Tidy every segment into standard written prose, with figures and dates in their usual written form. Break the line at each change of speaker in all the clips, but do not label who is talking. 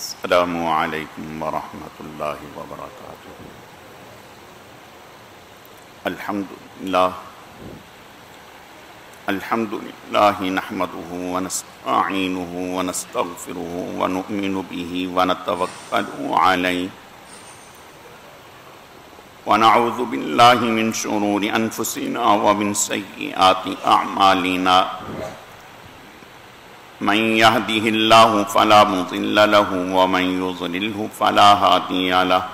السلام علیکم ورحمۃ اللہ وبرکاتہ۔ الحمد للہ نحمده ونستعینه ونستغفره ونؤمن به ونتوکل علیہ ونعوذ باللہ من شرور انفسنا ومن سیئات اعمالنا، من يهده الله فلا مضل له ومن يضلله فلا هادي له،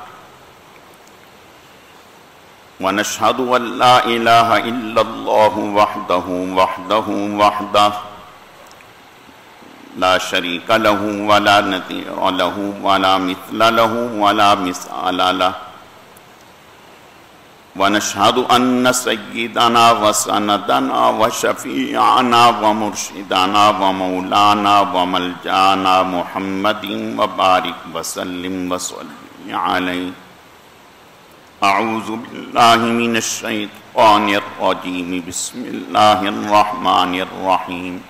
ونشهد أن لا إله إلا الله وحده لا شريك له ولا نظير له ولا مثل له ولا مثال له، ونشهد أن سيدنا وسندنا وشفيعنا ومرشدنا ومولانا وملجانا محمد وبارك وسلم وصل عليه۔ أعوذ بالله من الشيطان الرجيم، بسم الله الرحمن الرحيم۔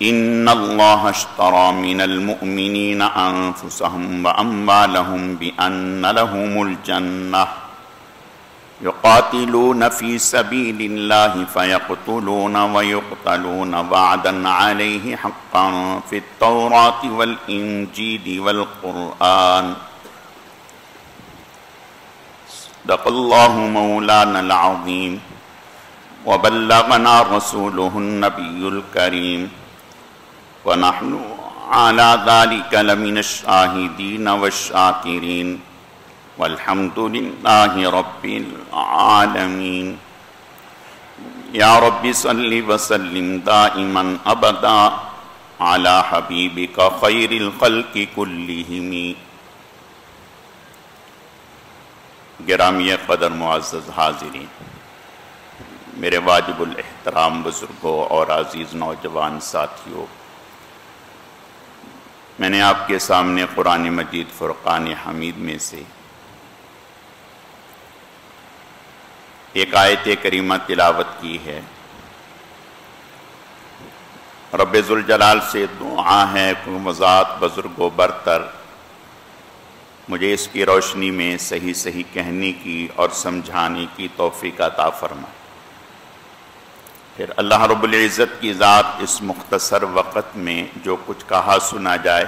إن الله اشترى من المؤمنين أنفسهم وأموالهم بأن لهم الجنة، يقاتلون في سبيل الله فيقتلون ويقتلون وعدا عليه حقا في التوراة والإنجيل والقرآن، صدق الله مولانا العظيم وبلغنا رسوله النبي الكريم، ونحن على ذلك لمن الشاهدين والشاكرين، والحمد لله رب العالمين۔ يا رب صل وسلم دائما أبدا على حبيبك خير الخلق كلهم۔ گرامی قدر معزز حاضرین، میرے واجب الاحترام بزرگوں اور عزیز نوجوان ساتھیوں، میں نے آپ کے سامنے قرآن مجید فرقان حمید میں سے ایک آیت کریمہ تلاوت کی ہے۔ رب ذوالجلال سے دعا ہے کہ ذات بزرگ و برتر مجھے اس کی روشنی میں صحیح صحیح کہنے کی اور سمجھانے کی توفیق عطا فرمائے۔ پھر اللہ رب العزت کی ذات اس مختصر وقت میں جو کچھ کہا سنا جائے،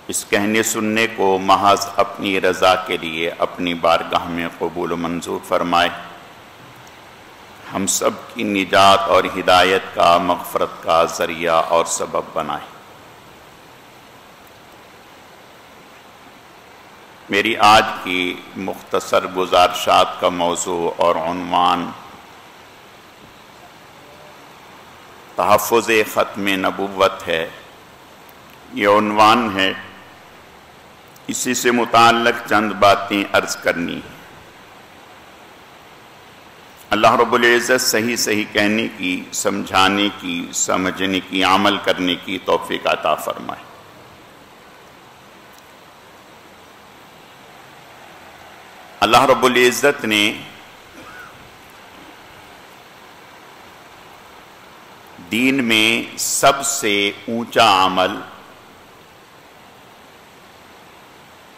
اس کہنے سننے کو محض اپنی رضا کے لیے اپنی بارگاہ میں قبول و منظور فرمائے، ہم سب کی نجات اور ہدایت کا، مغفرت کا ذریعہ اور سبب بنائے۔ میری آج کی مختصر گزارشات کا موضوع اور عنوان تحفظ ختم نبوت ہے۔ یہ عنوان ہے، اسی سے متعلق چند باتیں عرض کرنی ہیں۔ اللہ رب العزت صحیح صحیح کہنے کی، سمجھانے کی، سمجھنے کی، عمل کرنے کی توفیق عطا فرمائے۔ اللہ رب العزت نے دین میں سب سے اونچا عمل،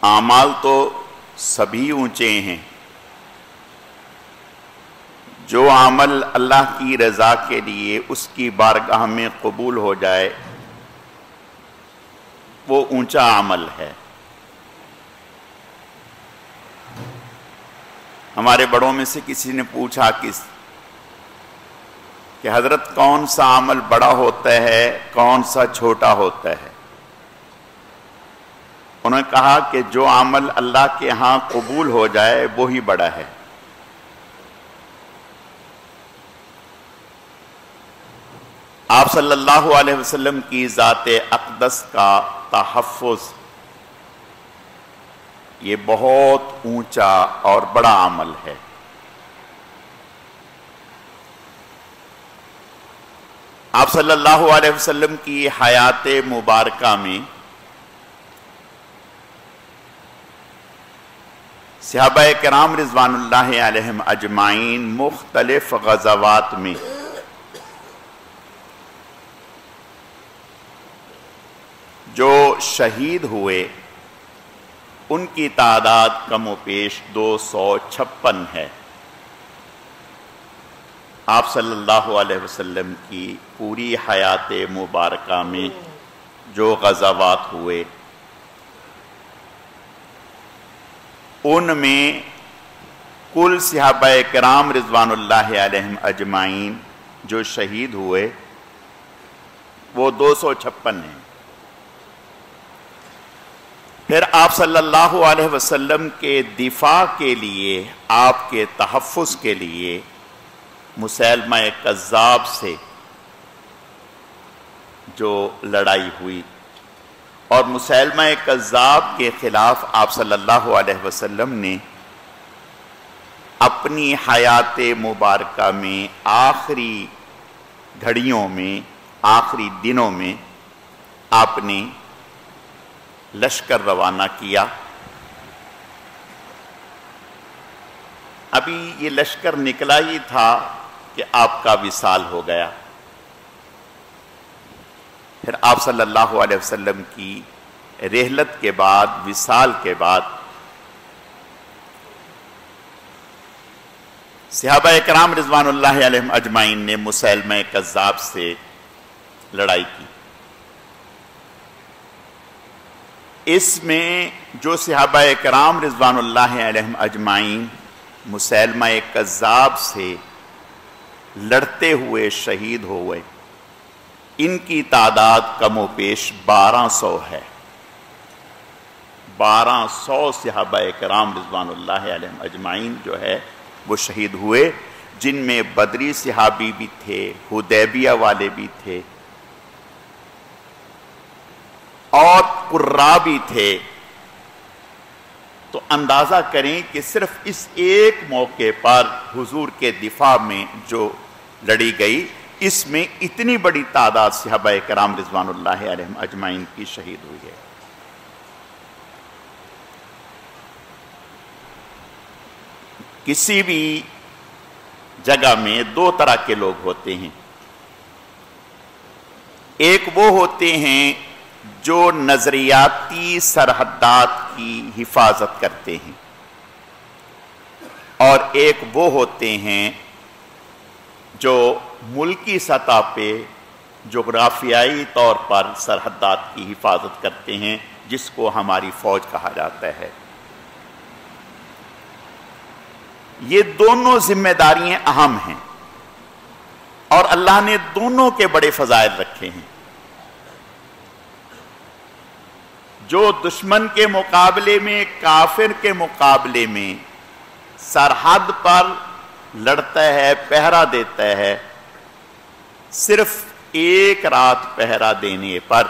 اعمال تو سبھی اونچے ہیں، جو عمل اللہ کی رضا کے لیے اس کی بارگاہ میں قبول ہو جائے وہ اونچا عمل ہے۔ ہمارے بڑوں میں سے کسی نے پوچھا کہ حضرت کون سا عمل بڑا ہوتا ہے، کون سا چھوٹا ہوتا ہے؟ انہوں نے کہا کہ جو عمل اللہ کے ہاں قبول ہو جائے وہی بڑا ہے۔ آپ صلی اللہ علیہ وسلم کی ذات اقدس کا تحفظ یہ بہت اونچا اور بڑا عمل ہے۔ آپ صلی اللہ علیہ وسلم کی حیات مبارکہ میں صحابہ کرام رضوان اللہ علیہم اجمعین مختلف غزوات میں جو شہید ہوئے ان کی تعداد کم و بیش 256 ہے۔ آپ صلی اللہ علیہ وسلم کی پوری حیات مبارکہ میں جو غزوات ہوئے ان میں کل صحابہ کرام رضوان اللہ علیہم اجمعین جو شہید ہوئے وہ 256 ہیں۔ پھر آپ صلی اللہ علیہ وسلم کے دفاع کے لیے، آپ کے تحفظ کے لیے مسیلمہ کذاب سے جو لڑائی ہوئی، اور مسیلمہ کذاب کے خلاف آپ صلی اللہ علیہ وسلم نے اپنی حیات مبارکہ میں آخری گھڑیوں میں، آخری دنوں میں آپ نے لشکر روانہ کیا۔ ابھی یہ لشکر نکلا ہی تھا کہ آپ کا وصال ہو گیا۔ پھر آپ صلی اللہ علیہ وسلم کی رحلت کے بعد، وصال کے بعد، صحابہ کرام رضوان اللہ علیہم اجمعین نے مسیلمہ کذاب سے لڑائی کی۔ اس میں جو صحابہ کرام رضوان اللہ علیہم اجمعین مسیلمہ کذاب سے لڑتے ہوئے شہید ہوئے، ان کی تعداد کم و بیش 1200 ہے۔ 1200 صحابہ کرام رضوان اللہ علیہم اجمعین جو ہے وہ شہید ہوئے، جن میں بدری صحابی بھی تھے، حدیبیہ والے بھی تھے، اور قرہ بھی تھے۔ تو اندازہ کریں کہ صرف اس ایک موقع پر حضور کے دفاع میں جو لڑی گئی، اس میں اتنی بڑی تعداد صحابہ کرام رضوان اللہ علیہم اجمعین کی شہید ہوئی ہے۔ کسی بھی جگہ میں دو طرح کے لوگ ہوتے ہیں، ایک وہ ہوتے ہیں جو نظریاتی سرحدات کی حفاظت کرتے ہیں، اور ایک وہ ہوتے ہیں جو ملکی سطح پہ جغرافیائی طور پر سرحدات کی حفاظت کرتے ہیں، جس کو ہماری فوج کہا جاتا ہے۔ یہ دونوں ذمہ داریاں اہم ہیں، اور اللہ نے دونوں کے بڑے فضائل رکھے ہیں۔ جو دشمن کے مقابلے میں، کافر کے مقابلے میں سرحد پر لڑتا ہے، پہرا دیتا ہے، صرف ایک رات پہرا دینے پر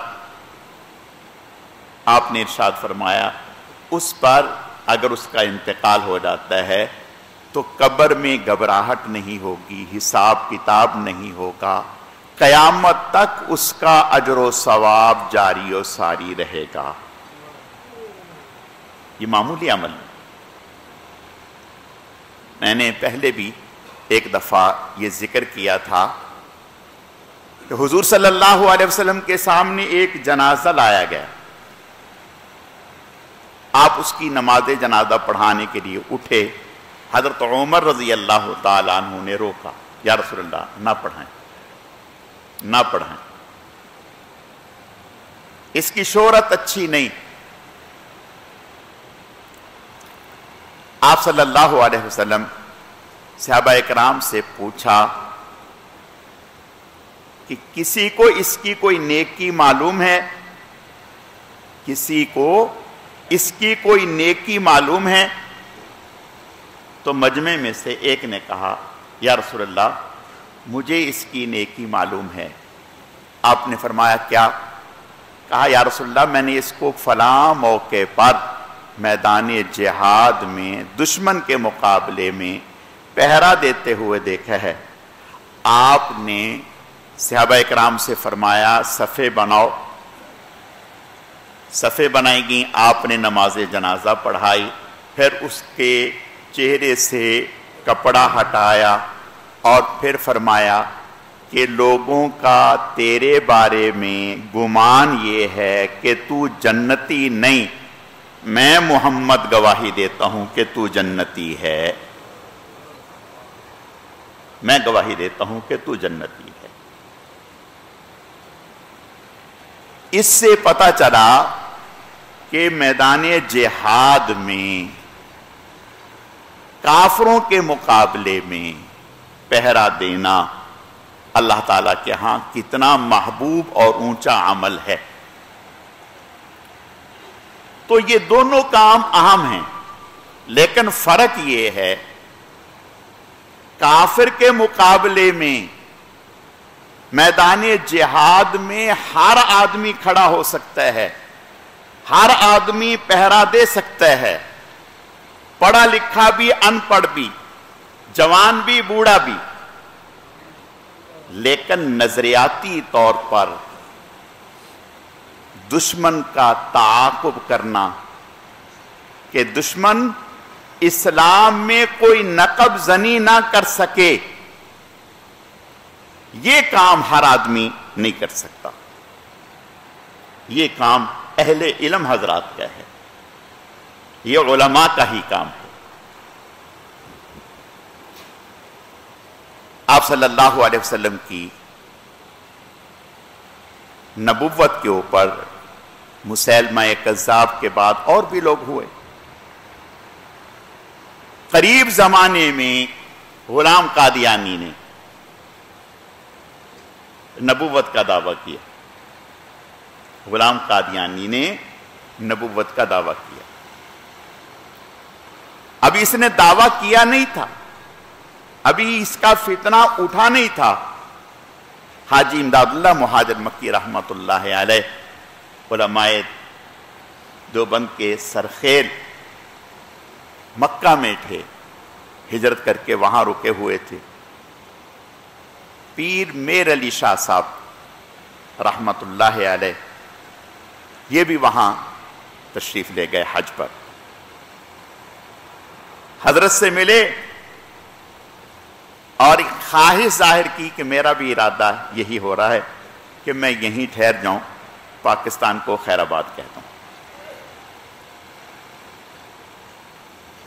آپ نے ارشاد فرمایا اس پر اگر اس کا انتقال ہو جاتا ہے تو قبر میں گھبراہٹ نہیں ہوگی، حساب کتاب نہیں ہوگا، قیامت تک اس کا اجر و ثواب جاری و ساری رہے گا۔ یہ معمولی عمل ہے۔ میں نے پہلے بھی ایک دفعہ یہ ذکر کیا تھا کہ حضور صلی اللہ علیہ وسلم کے سامنے ایک جنازہ لایا گیا۔ آپ اس کی نماز جنازہ پڑھانے کے لیے اٹھے، حضرت عمر رضی اللہ تعالیٰ عنہ نے روکا، یا رسول اللہ نہ پڑھائیں، نہ پڑھائیں، اس کی شہرت اچھی نہیں۔ آپ صلی اللہ علیہ وسلم صحابہ اکرام سے پوچھا کہ کسی کو اس کی کوئی نیکی معلوم ہے؟ کسی کو اس کی کوئی نیکی معلوم ہے؟ تو مجمع میں سے ایک نے کہا، یا رسول اللہ مجھے اس کی نیکی معلوم ہے۔ آپ نے فرمایا کیا؟ کہا یا رسول اللہ میں نے اس کو فلاں موقع پر میدان جہاد میں دشمن کے مقابلے میں پہرا دیتے ہوئے دیکھا ہے۔ آپ نے صحابہ اکرام سے فرمایا صفیں بناؤ، صفیں بنائی گئیں، آپ نے نماز جنازہ پڑھائی، پھر اس کے چہرے سے کپڑا ہٹایا اور پھر فرمایا کہ لوگوں کا تیرے بارے میں گمان یہ ہے کہ تو جنتی نہیں، میں محمد گواہی دیتا ہوں کہ تو جنتی ہے، میں گواہی دیتا ہوں کہ تو جنتی ہے۔ اس سے پتہ چلا کہ میدان جہاد میں کافروں کے مقابلے میں پہرا دینا اللہ تعالیٰ کے ہاں کتنا محبوب اور اونچا عمل ہے۔ تو یہ دونوں کام اہم ہیں، لیکن فرق یہ ہے کافر کے مقابلے میں میدان جہاد میں ہر آدمی کھڑا ہو سکتا ہے، ہر آدمی پہرا دے سکتا ہے، پڑھا لکھا بھی ان پڑھ بھی، جوان بھی بوڑھا بھی، لیکن نظریاتی طور پر دشمن کا تعاقب کرنا کہ دشمن اسلام میں کوئی نقب زنی نہ کر سکے، یہ کام ہر آدمی نہیں کر سکتا، یہ کام اہل علم حضرات کا ہے، یہ علماء کا ہی کام ہے۔ آپ صلی اللہ علیہ وسلم کی نبوت کے اوپر مسیلمہ کذاب کے بعد اور بھی لوگ ہوئے۔ قریب زمانے میں غلام قادیانی نے نبوت کا دعویٰ کیا، غلام قادیانی نے نبوت کا دعویٰ کیا۔ ابھی اس نے دعویٰ کیا نہیں تھا، ابھی اس کا فتنہ اٹھا نہیں تھا، حاجی امداد اللہ مہاجر مکی رحمت اللہ علیہ علماء دیوبند کے سرخیل مکہ میں تھے، ہجرت کر کے وہاں رکے ہوئے تھے۔ پیر میر علی شاہ صاحب رحمت اللہ علیہ یہ بھی وہاں تشریف لے گئے حج پر، حضرت سے ملے اور ایک خواہش ظاہر کی کہ میرا بھی ارادہ یہی ہو رہا ہے کہ میں یہیں ٹھہر جاؤں، پاکستان کو خیر آباد کہتا ہوں۔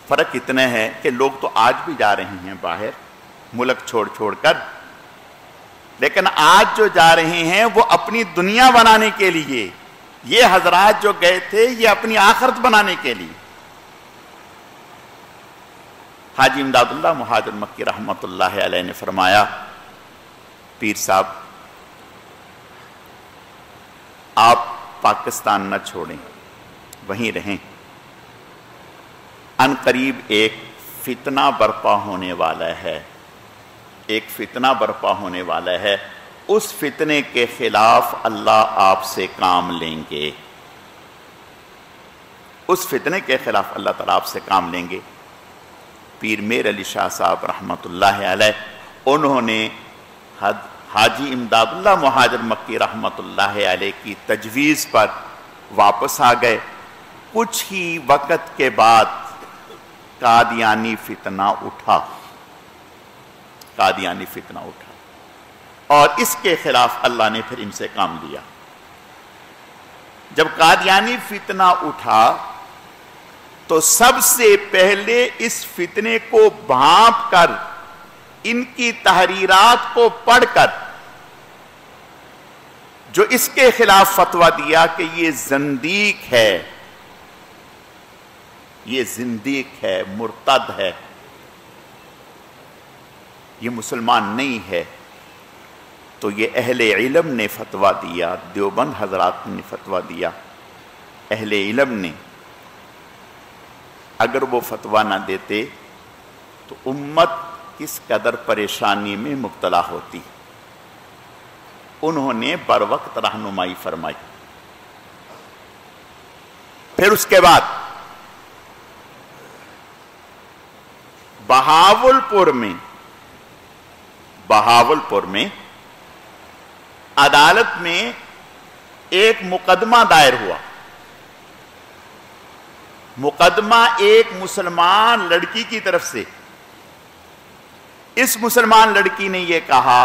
فرق اتنا ہے کہ لوگ تو آج بھی جا رہے ہیں باہر ملک چھوڑ چھوڑ کر، لیکن آج جو جا رہے ہیں وہ اپنی دنیا بنانے کے لیے، یہ حضرات جو گئے تھے یہ اپنی آخرت بنانے کے لیے۔ حاجی امداد اللہ مہاجر مکی رحمت اللہ علیہ نے فرمایا، پیر صاحب آپ پاکستان نہ چھوڑیں، وہیں رہیں، ان قریب ایک فتنہ برپا ہونے والا ہے، ایک فتنہ برپا ہونے والا ہے، اس فتنے کے خلاف اللہ آپ سے کام لیں گے، اس فتنے کے خلاف اللہ تعالیٰ آپ سے کام لیں گے۔ پیر میر علی شاہ صاحب رحمت اللہ علیہ انہوں نے حاجی امداد اللہ مہاجر مکی رحمت اللہ علیہ کی تجویز پر واپس آ گئے۔ کچھ ہی وقت کے بعد قادیانی فتنہ اٹھا، قادیانی فتنہ اٹھا، اور اس کے خلاف اللہ نے پھر ان سے کام لیا۔ جب قادیانی فتنہ اٹھا تو سب سے پہلے اس فتنے کو بھانپ کر، ان کی تحریرات کو پڑھ کر جو اس کے خلاف فتویٰ دیا کہ یہ زندیق ہے، یہ زندیق ہے، مرتد ہے، یہ مسلمان نہیں ہے، تو یہ اہل علم نے فتویٰ دیا، دیوبند حضرات نے فتویٰ دیا، اہل علم نے۔ اگر وہ فتویٰ نہ دیتے تو امت کس قدر پریشانی میں مبتلا ہوتی۔ انہوں نے بر وقت رہنمائی فرمائی۔ پھر اس کے بعد بہاولپور میں عدالت میں ایک مقدمہ دائر ہوا۔ مقدمہ ایک مسلمان لڑکی کی طرف سے۔ اس مسلمان لڑکی نے یہ کہا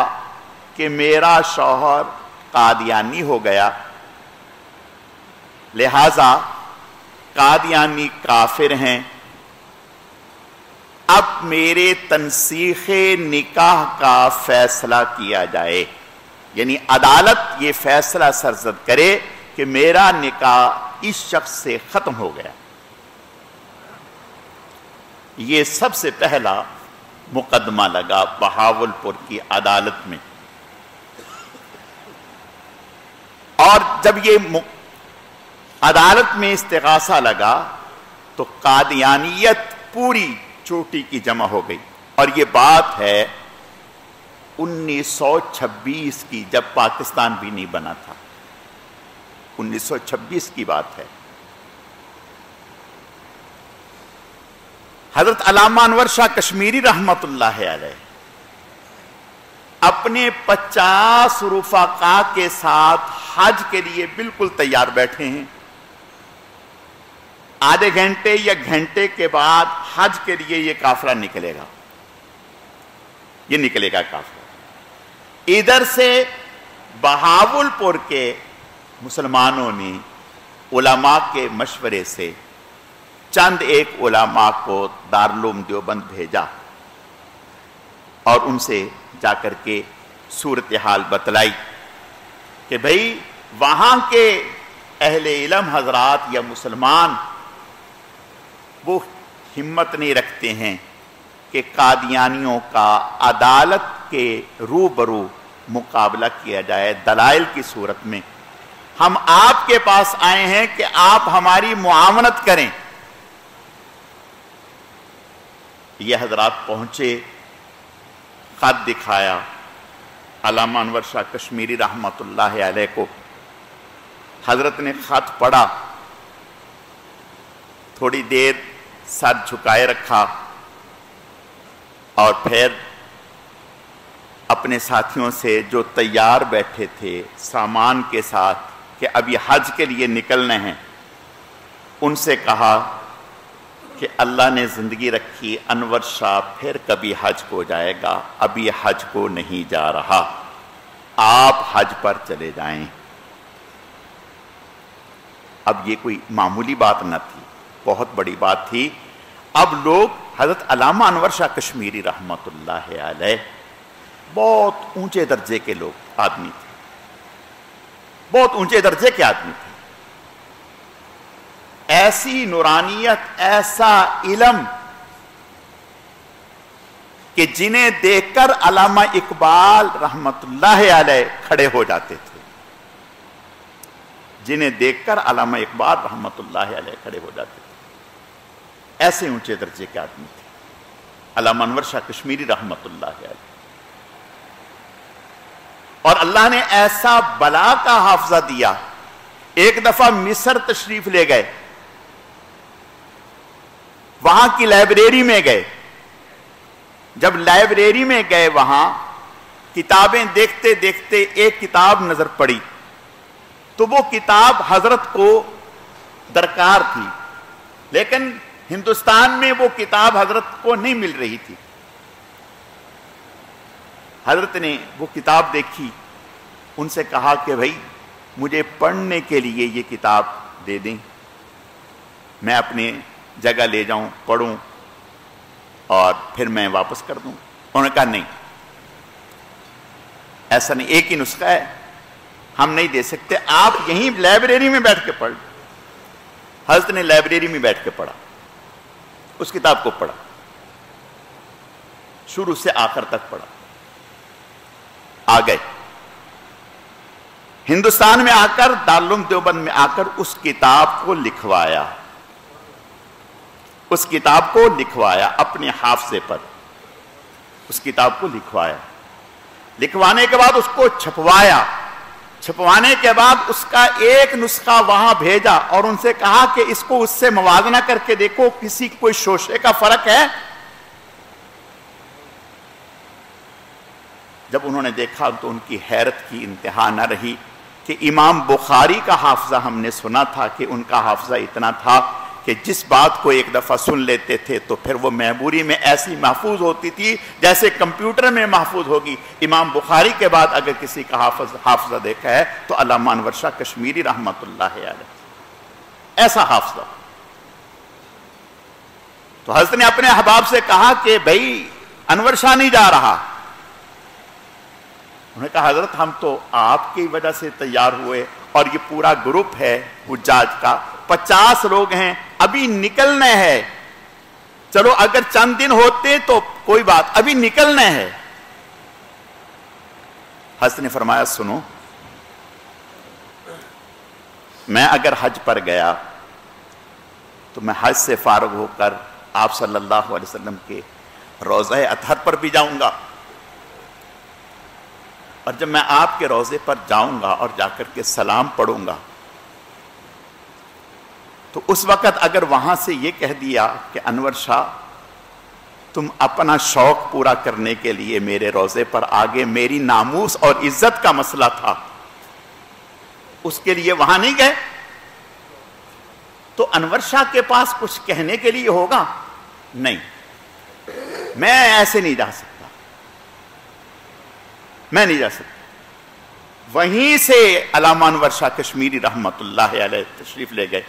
کہ میرا شوہر قادیانی ہو گیا، لہذا قادیانی کافر ہیں، اب میرے تنسیخ نکاح کا فیصلہ کیا جائے، یعنی عدالت یہ فیصلہ سرزد کرے کہ میرا نکاح اس شخص سے ختم ہو گیا۔ یہ سب سے پہلا مقدمہ لگا بہاولپور کی عدالت میں، اور جب یہ عدالت میں استغاثہ لگا تو قادیانیت پوری چوٹی کی جمع ہو گئی، اور یہ بات ہے 1926 کی، جب پاکستان بھی نہیں بنا تھا، 1926 کی بات ہے۔ حضرت علامہ انور شاہ کشمیری رحمت اللہ علیہ اپنے 50 رفقا کے ساتھ حج کے لیے بالکل تیار بیٹھے ہیں، آدھے گھنٹے یا گھنٹے کے بعد حج کے لیے یہ قافلہ نکلے گا، یہ نکلے گا قافلہ۔ ادھر سے بہاولپور کے مسلمانوں نے علماء کے مشورے سے چند ایک علماء کو دارالعلوم دیوبند بھیجا اور ان سے جا کر کے صورتحال بتلائی کہ بھئی وہاں کے اہل علم حضرات یا مسلمان وہ ہمت نہیں رکھتے ہیں کہ قادیانیوں کا عدالت کے روبرو مقابلہ کیا جائے دلائل کی صورت میں، ہم آپ کے پاس آئے ہیں کہ آپ ہماری معاونت کریں۔ یہ حضرات پہنچے، خط دکھایا علامہ انور شاہ کشمیری رحمت اللہ علیہ کو، حضرت نے خط پڑھا، تھوڑی دیر سر جھکائے رکھا اور پھر اپنے ساتھیوں سے جو تیار بیٹھے تھے سامان کے ساتھ کہ اب یہ حج کے لیے نکلنے ہیں، ان سے کہا کہ اللہ نے زندگی رکھی، انور شاہ پھر کبھی حج کو جائے گا، ابھی حج کو نہیں جا رہا، آپ حج پر چلے جائیں۔ اب یہ کوئی معمولی بات نہ تھی، بہت بڑی بات تھی۔ اب لوگ حضرت علامہ انور شاہ کشمیری رحمت اللہ علیہ بہت اونچے درجے کے لوگ آدمی تھے، بہت اونچے درجے کے آدمی تھے، ایسی نورانیت، ایسا علم کہ جنہیں دیکھ کر علامہ اقبال رحمت اللہ علیہ کھڑے ہو جاتے تھے، جنہیں دیکھ کر علامہ اقبال رحمت اللہ علیہ کھڑے ہو جاتے تھے، ایسے اونچے درجے کے آدمی تھے علامہ انور شاہ کشمیری رحمت اللہ علیہ۔ اور اللہ نے ایسا بلا کا حافظہ دیا، ایک دفعہ مصر تشریف لے گئے، وہاں کی لائبریری میں گئے، جب لائبریری میں گئے وہاں کتابیں دیکھتے دیکھتے ایک کتاب نظر پڑی، تو وہ کتاب حضرت کو درکار تھی، لیکن ہندوستان میں وہ کتاب حضرت کو نہیں مل رہی تھی۔ حضرت نے وہ کتاب دیکھی، ان سے کہا کہ بھائی مجھے پڑھنے کے لیے یہ کتاب دے دیں، میں اپنے جگہ لے جاؤں، پڑھوں اور پھر میں واپس کر دوں۔ انہوں نے کہا نہیں، ایسا نہیں، ایک ہی نسخہ ہے، ہم نہیں دے سکتے، آپ یہیں لائبریری میں بیٹھ کے پڑھ۔ حضرت نے لائبریری میں بیٹھ کے پڑھا، اس کتاب کو پڑھا، شروع سے آخر تک پڑھا، آ گئے ہندوستان میں آ کر، دارالعلوم دیوبند میں آ کر اس کتاب کو لکھوایا، اس کتاب کو لکھوایا اپنے حافظے پر، اس کتاب کو لکھوایا، لکھوانے کے بعد اس کو چھپوایا، چھپوانے کے بعد اس کا ایک نسخہ وہاں بھیجا اور ان سے کہا کہ اس کو اس سے موازنہ کر کے دیکھو، کسی کوئی شوشے کا فرق ہے؟ جب انہوں نے دیکھا تو ان کی حیرت کی انتہا نہ رہی کہ امام بخاری کا حافظہ ہم نے سنا تھا کہ ان کا حافظہ اتنا تھا، کہ جس بات کو ایک دفعہ سن لیتے تھے تو پھر وہ میموری میں ایسی محفوظ ہوتی تھی جیسے کمپیوٹر میں محفوظ ہوگی. امام بخاری کے بعد اگر کسی کا حافظہ دیکھا ہے تو علامہ انور شاہ کشمیری رحمت اللہ علیہ، ایسا حافظہ. تو حضرت نے اپنے احباب سے کہا کہ بھائی انور شاہ نہیں جا رہا. انہوں نے کہا حضرت ہم تو آپ کی وجہ سے تیار ہوئے اور یہ پورا گروپ ہے حجاج کا، 50 لوگ ہیں، ابھی نکلنا ہے. چلو اگر چند دن ہوتے تو کوئی بات، ابھی نکلنا ہے. حضرت نے فرمایا سنو، میں اگر حج پر گیا تو میں حج سے فارغ ہو کر آپ صلی اللہ علیہ وسلم کے روضہ اطہر پر بھی جاؤں گا، اور جب میں آپ کے روضے پر جاؤں گا اور جا کر کے سلام پڑھوں گا تو اس وقت اگر وہاں سے یہ کہہ دیا کہ انور شاہ تم اپنا شوق پورا کرنے کے لیے میرے روضے پر آگے، میری ناموس اور عزت کا مسئلہ تھا اس کے لیے وہاں نہیں گئے، تو انور شاہ کے پاس کچھ کہنے کے لیے ہوگا؟ نہیں، میں ایسے نہیں جا سکتا، میں نہیں جا سکتا. وہیں سے علامہ انور شاہ کشمیری رحمت اللہ علیہ تشریف لے گئے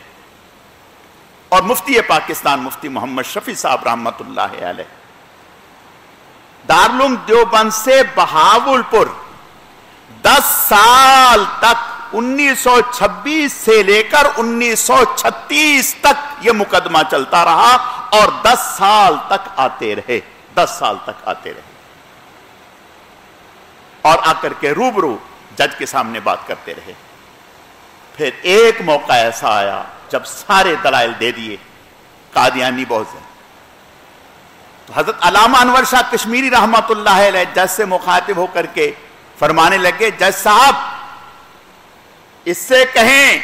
اور مفتی پاکستان مفتی محمد شفیع صاحب رحمت اللہ علیہ دارالعلوم دیوبند سے بہاولپور 10 سال تک 1926 سے لے کر 1936 تک یہ مقدمہ چلتا رہا اور 10 سال تک آتے رہے، 10 سال تک آتے رہے اور آ کر کے روبرو جج کے سامنے بات کرتے رہے. پھر ایک موقع ایسا آیا جب سارے دلائل دے دیے، قادیانی بہت زیادہ، تو حضرت علامہ انور شاہ کشمیری رحمت اللہ علیہ جج سے مخاطب ہو کر کے فرمانے لگے جج صاحب اس سے کہیں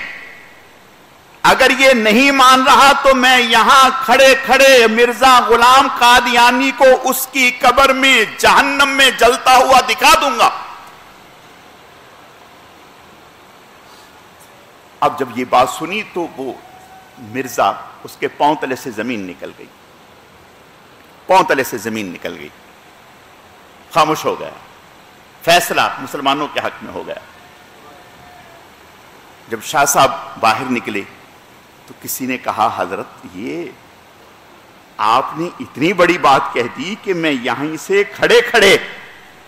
اگر یہ نہیں مان رہا تو میں یہاں کھڑے کھڑے مرزا غلام قادیانی کو اس کی قبر میں جہنم میں جلتا ہوا دکھا دوں گا. اب جب یہ بات سنی تو وہ مرزا اس کے پاؤں تلے سے زمین نکل گئی، پاؤں تلے سے زمین نکل گئی، خاموش ہو گیا. فیصلہ مسلمانوں کے حق میں ہو گیا. جب شاہ صاحب باہر نکلے تو کسی نے کہا حضرت یہ آپ نے اتنی بڑی بات کہہ دی کہ میں یہیں سے کھڑے کھڑے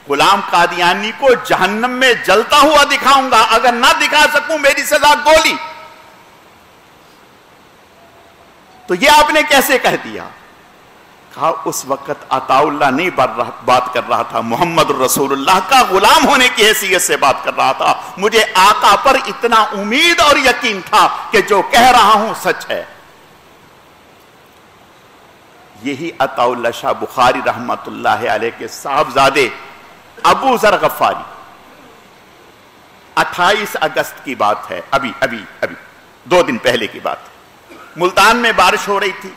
غلام قادیانی کو جہنم میں جلتا ہوا دکھاؤں گا، اگر نہ دکھا سکوں میری سزا گولی. تو یہ آپ نے کیسے کہہ دیا؟ کہا اس وقت عطا اللہ نہیں بات کر رہا تھا، محمد رسول اللہ کا غلام ہونے کی حیثیت سے بات کر رہا تھا. مجھے آقا پر اتنا امید اور یقین تھا کہ جو کہہ رہا ہوں سچ ہے. یہی عطا اللہ شاہ بخاری رحمت اللہ علیہ کے صاحبزادے ابو ذر غفاری، 28 اگست کی بات ہے، ابھی 2 دن پہلے کی بات ہے. ملتان میں بارش ہو رہی تھی،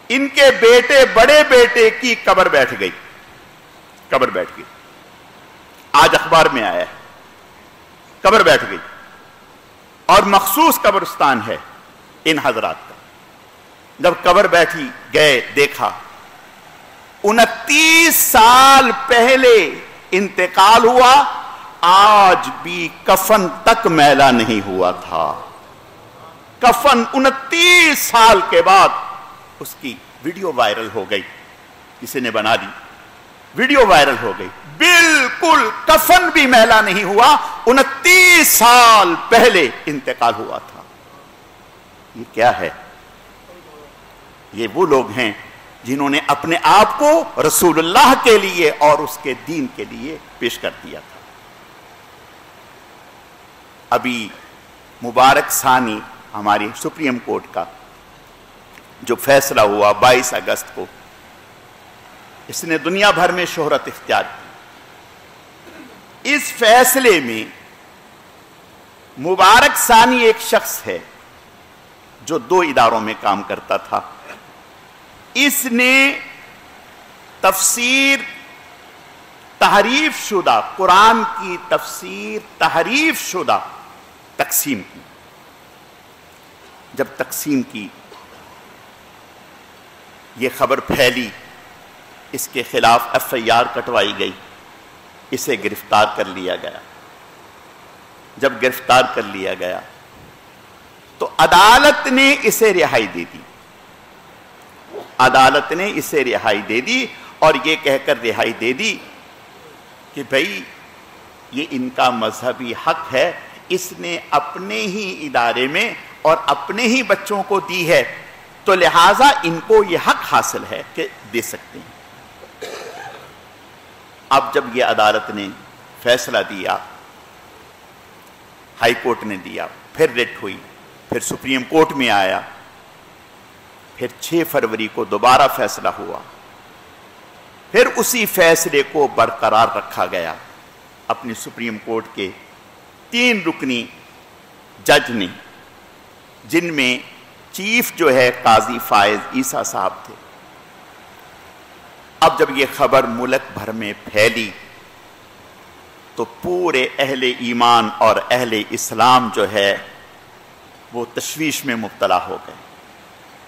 ان کے بیٹے بڑے بیٹے کی قبر بیٹھ گئی، آج اخبار میں آیا ہے، قبر بیٹھ گئی اور مخصوص قبرستان ہے ان حضرات کا. جب قبر بیٹھی گئے دیکھا 29 سال پہلے انتقال ہوا، آج بھی کفن تک میلا نہیں ہوا تھا. کفن 29 سال کے بعد اس کی ویڈیو وائرل ہو گئی، کسی نے بنا دی، ویڈیو وائرل ہو گئی، بالکل کفن بھی میلا نہیں ہوا، 29 سال پہلے انتقال ہوا تھا. یہ کیا ہے؟ یہ وہ لوگ ہیں جنہوں نے اپنے آپ کو رسول اللہ کے لیے اور اس کے دین کے لیے پیش کر دیا تھا. ابھی مبارک ثانی ہماری سپریم کورٹ کا جو فیصلہ ہوا 22 اگست کو، اس نے دنیا بھر میں شہرت اختیار کی. اس فیصلے میں مبارک ثانی ایک شخص ہے جو 2 اداروں میں کام کرتا تھا. اس نے تفسیر تحریف شدہ، قرآن کی تفسیر تحریف شدہ تقسیم کی. جب تقسیم کی یہ خبر پھیلی، اس کے خلاف FIR کٹوائی گئی، اسے گرفتار کر لیا گیا۔ جب گرفتار کر لیا گیا تو عدالت نے اسے رہائی دے دی، عدالت نے اسے رہائی دے دی، اور یہ کہہ کر رہائی دے دی کہ بھئی یہ ان کا مذہبی حق ہے، اس نے اپنے ہی ادارے میں اور اپنے ہی بچوں کو دی ہے، تو لہٰذا ان کو یہ حق حاصل ہے کہ دے سکتے ہیں۔ اب جب یہ عدالت نے فیصلہ دیا، ہائی کورٹ نے دیا، پھر ریٹ ہوئی، پھر سپریم کورٹ میں آیا، پھر 6 فروری کو دوبارہ فیصلہ ہوا، پھر اسی فیصلے کو برقرار رکھا گیا اپنی سپریم کورٹ کے 3 رکنی جج نے، جن میں چیف جو ہے قاضی فائز عیسیٰ صاحب تھے۔ اب جب یہ خبر ملک بھر میں پھیلی تو پورے اہل ایمان اور اہل اسلام جو ہے وہ تشویش میں مبتلا ہو گئے،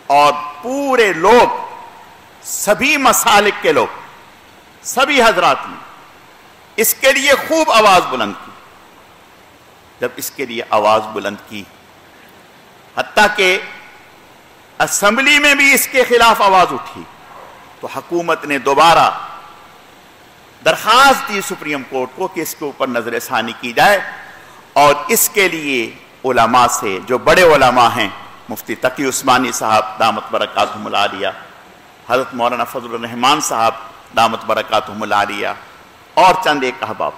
اور پورے لوگ، سبھی مسالک کے لوگ، سبھی حضرات نے اس کے لیے خوب آواز بلند کی۔ جب اس کے لیے آواز بلند کی، حتیٰ کہ اسمبلی میں بھی اس کے خلاف آواز اٹھی، تو حکومت نے دوبارہ درخواست دی سپریم کورٹ کو کہ اس کے اوپر نظر ثانی کی جائے، اور اس کے لیے علماء سے، جو بڑے علماء ہیں، مفتی تقی عثمانی صاحب دامت برکاتہم العالیہ، حضرت مولانا فضل الرحمان صاحب دامت برکاتہم العالیہ، اور چند ایک احباب،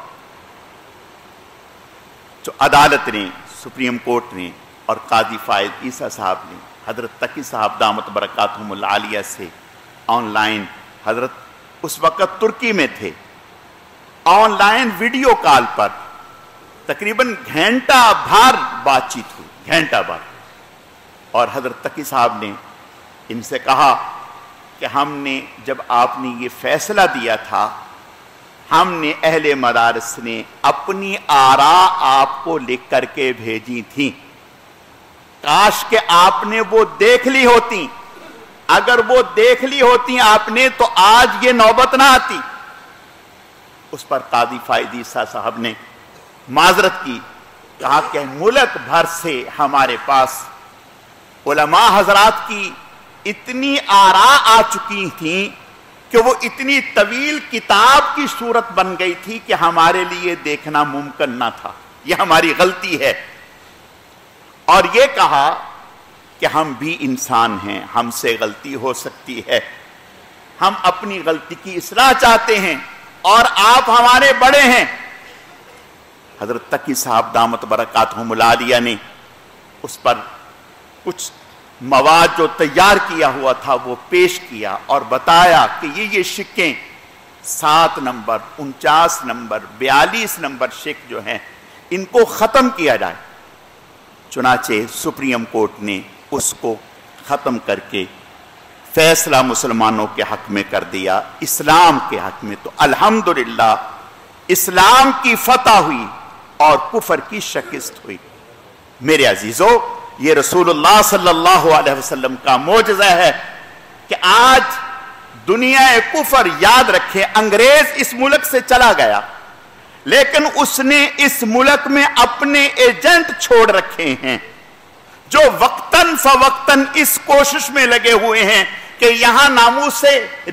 جو عدالت نے، سپریم کورٹ نے اور قاضی فائز عیسیٰ صاحب نے حضرت تقی صاحب دامت برکاتہم العالیہ سے آن لائن، حضرت اس وقت ترکی میں تھے، آن لائن ویڈیو کال پر تقریباً گھنٹہ بھر بات چیت ہوئی، گھنٹہ بھر، اور حضرت تقی صاحب نے ان سے کہا کہ ہم نے، جب آپ نے یہ فیصلہ دیا تھا، ہم نے اہل مدارس نے اپنی آراء آپ کو لکھ کر کے بھیجی تھیں، کاش کہ آپ نے وہ دیکھ لی ہوتی، اگر وہ دیکھ لی ہوتی آپ نے تو آج یہ نوبت نہ آتی۔ اس پر قاضی فائز عیسیٰ صاحب نے معذرت کی، کہا کہ ملک بھر سے ہمارے پاس علماء حضرات کی اتنی آراء آ چکی تھیں کہ وہ اتنی طویل کتاب کی صورت بن گئی تھی کہ ہمارے لیے دیکھنا ممکن نہ تھا، یہ ہماری غلطی ہے۔ اور یہ کہا کہ ہم بھی انسان ہیں، ہم سے غلطی ہو سکتی ہے، ہم اپنی غلطی کی اصلاح چاہتے ہیں، اور آپ ہمارے بڑے ہیں۔ حضرت تقی صاحب دامت برکاتہم العالیہ نے اس پر کچھ مواد جو تیار کیا ہوا تھا وہ پیش کیا، اور بتایا کہ یہ شکیں 7 نمبر 49 نمبر 42 نمبر شک جو ہیں ان کو ختم کیا جائے۔ چنانچہ سپریم کورٹ نے اس کو ختم کر کے فیصلہ مسلمانوں کے حق میں کر دیا، اسلام کے حق میں۔ تو الحمدللہ اسلام کی فتح ہوئی اور کفر کی شکست ہوئی۔ میرے عزیزو، یہ رسول اللہ صلی اللہ علیہ وسلم کا معجزہ ہے کہ آج دنیا کفر، یاد رکھے، انگریز اس ملک سے چلا گیا، لیکن اس نے اس ملک میں اپنے ایجنٹ چھوڑ رکھے ہیں جو وقتاً فوقتاً اس کوشش میں لگے ہوئے ہیں کہ یہاں ناموس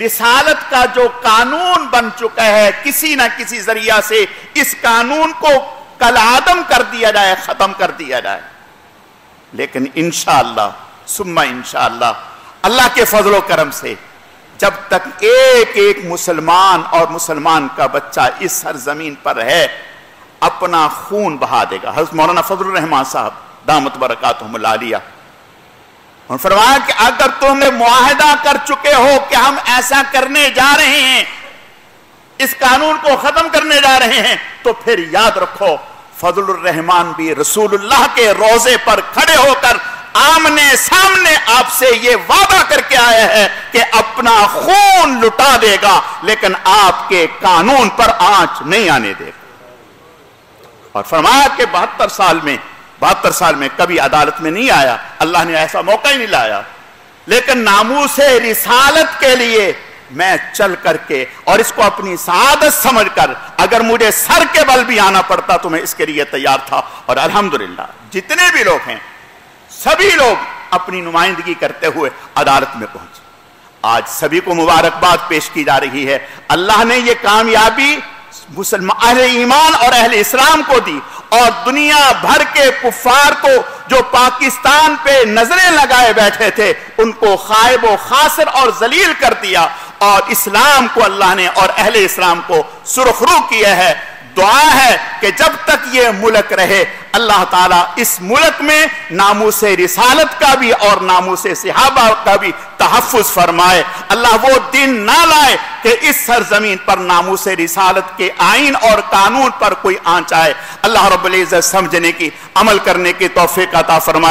رسالت کا جو قانون بن چکا ہے، کسی نہ کسی ذریعہ سے اس قانون کو کالعدم کر دیا جائے، ختم کر دیا جائے۔ لیکن انشاءاللہ ثم انشاءاللہ اللہ کے فضل و کرم سے جب تک ایک ایک مسلمان اور مسلمان کا بچہ اس سرزمین پر ہے، اپنا خون بہا دے گا۔ حضرت مولانا فضل الرحمان صاحب دامت برکاتہم العالیہ اور فرمایا کہ اگر تم نے معاہدہ کر چکے ہو کہ ہم ایسا کرنے جا رہے ہیں، اس قانون کو ختم کرنے جا رہے ہیں، تو پھر یاد رکھو فضل الرحمان بھی رسول اللہ کے روضے پر کھڑے ہو کر آمنے سامنے آپ سے یہ وعدہ کر کے آیا ہے کہ اپنا خون لٹا دے گا لیکن آپ کے قانون پر آنچ نہیں آنے دے گا۔ اور فرمایا کہ 72 سال میں 72 سال میں کبھی عدالت میں نہیں آیا، اللہ نے ایسا موقع ہی نہیں لایا، لیکن ناموس رسالت کے لیے میں چل کر کے اور اس کو اپنی سعادت سمجھ کر اگر مجھے سر کے بل بھی آنا پڑتا تو میں اس کے لیے تیار تھا، اور الحمدللہ جتنے بھی لوگ ہیں سبھی لوگ اپنی نمائندگی کرتے ہوئے عدالت میں پہنچے۔ آج سبھی کو مبارکباد پیش کی جا رہی ہے، اللہ نے یہ کامیابی مسلمان اہل ایمان اور اہل اسلام کو دی، اور دنیا بھر کے کفار کو جو پاکستان پہ نظریں لگائے بیٹھے تھے ان کو خائب و خاسر اور ذلیل کر دیا، اور اسلام کو اللہ نے اور اہل اسلام کو سرخرو کیا ہے۔ دعا ہے کہ جب تک یہ ملک رہے اللہ تعالیٰ اس ملک میں ناموس رسالت کا بھی اور ناموس صحابہ کا بھی تحفظ فرمائے۔ اللہ وہ دن نہ لائے کہ اس سرزمین پر ناموس رسالت کے آئین اور قانون پر کوئی آنچ آئے۔ اللہ رب العزت سمجھنے کی، عمل کرنے کی توفیق عطا فرمائے۔